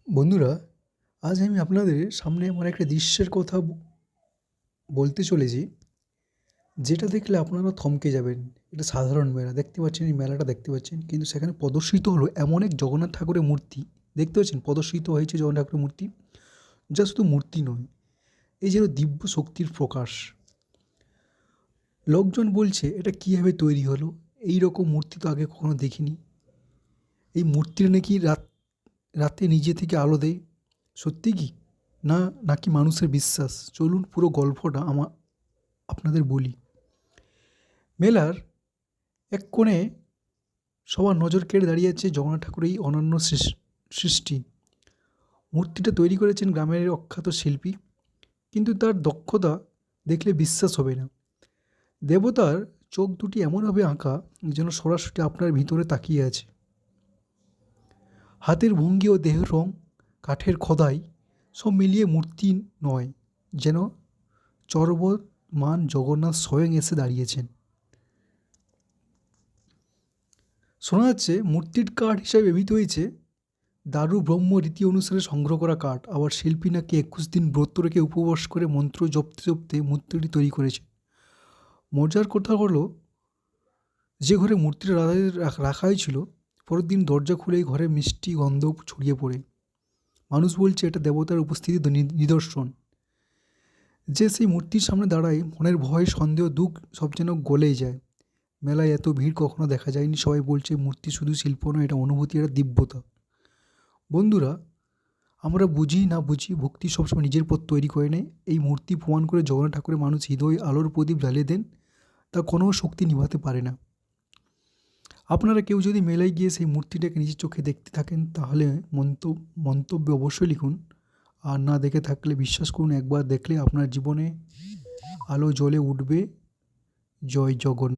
বন্ধুরা, আজ আমি আপনাদের সামনে এমন একটা দৃশ্যের কথা বলতে চলেছি, যেটা দেখলে আপনারা থমকে যাবেন। এটা সাধারণ মেলা, দেখতে পাচ্ছেন এই মেলাটা দেখতে পাচ্ছেন, কিন্তু সেখানে প্রদর্শিত হলো এমন এক জগন্নাথ ঠাকুরের মূর্তি। দেখতে পাচ্ছেন প্রদর্শিত হয়েছে জগন্নাথ ঠাকুরের মূর্তি, যা শুধু মূর্তি নয়, এই যেন দিব্য শক্তির প্রকাশ। লোকজন বলছে এটা কীভাবে তৈরি হলো, এই রকম মূর্তি তো আগে কখনো দেখিনি। এই মূর্তিটা নাকি রাতে নিজে থেকে আলো দেয়। সত্যি কি না, নাকি মানুষের বিশ্বাস? চলুন পুরো গল্পটা আপনাদের বলি। মেলার এক কোণে সবার নজর কেড়ে দাঁড়িয়ে আছে জগন্নাথ ঠাকুরের এই অনন্য সৃষ্টি। মূর্তিটা তৈরি করেছেন গ্রামের অখ্যাত শিল্পী, কিন্তু তার দক্ষতা দেখলে বিশ্বাস হবে না। দেবতার চোখ দুটি এমনভাবে আঁকা যেন সরাসরি আপনার ভিতরে তাকিয়ে আছে। হাতের ভঙ্গি ও দেহের রং, কাঠের খোদাই সব মিলিয়ে মূর্তি নয়, যেন চর্বমান জগন্নাথ স্বয়ং এসে দাঁড়িয়েছেন। শোনা যাচ্ছে মূর্তির কাঠ হিসাবে ব্যবহৃত হয়েছে দারু ব্রহ্ম রীতি অনুসারে সংগ্রহ করা কাঠ। আবার শিল্পী নাকি 21 দিন ব্রত রেখে উপবাস করে মন্ত্র জপতে জপতে মূর্তিটি তৈরি করেছে। মজার কথা হলো, যে ঘরে মূর্তিটা রাখা হয়েছিল, পরের দিন দরজা খুলেই ঘরে মিষ্টি গন্ধ ছড়িয়ে পড়ে। মানুষ বলছে এটা দেবতার উপস্থিতির নিদর্শন। যে সেই মূর্তির সামনে দাঁড়ায়, মনের ভয়, সন্দেহ, দুঃখ সব যেন গলেই যায়। মেলায় এত ভিড় কখনো দেখা যায়নি। সবাই বলছে মূর্তি শুধু শিল্প নয়, এটা অনুভূতি, এটা দিব্যতা। বন্ধুরা, আমরা বুঝি না বুঝি, ভক্তি সবসময় নিজের পথ তৈরি করে নেয়। এই মূর্তি প্রমাণ করে জগন্নাথ ঠাকুরের মানুষ হৃদয় আলোর প্রদীপ জ্বালিয়ে দেন, তা কোনো শক্তি নিভাতে পারে না। আপনারা কেউ যদি মেলায় গিয়ে সেই মূর্তিটাকে নিজের চোখে দেখতে থাকেন, তাহলে মন্তব্যে অবশ্যই লিখুন। আর না দেখে থাকলে বিশ্বাস করুন, একবার দেখলে আপনার জীবনে আলো জ্বলে উঠবে। জয় জগন্নাথ।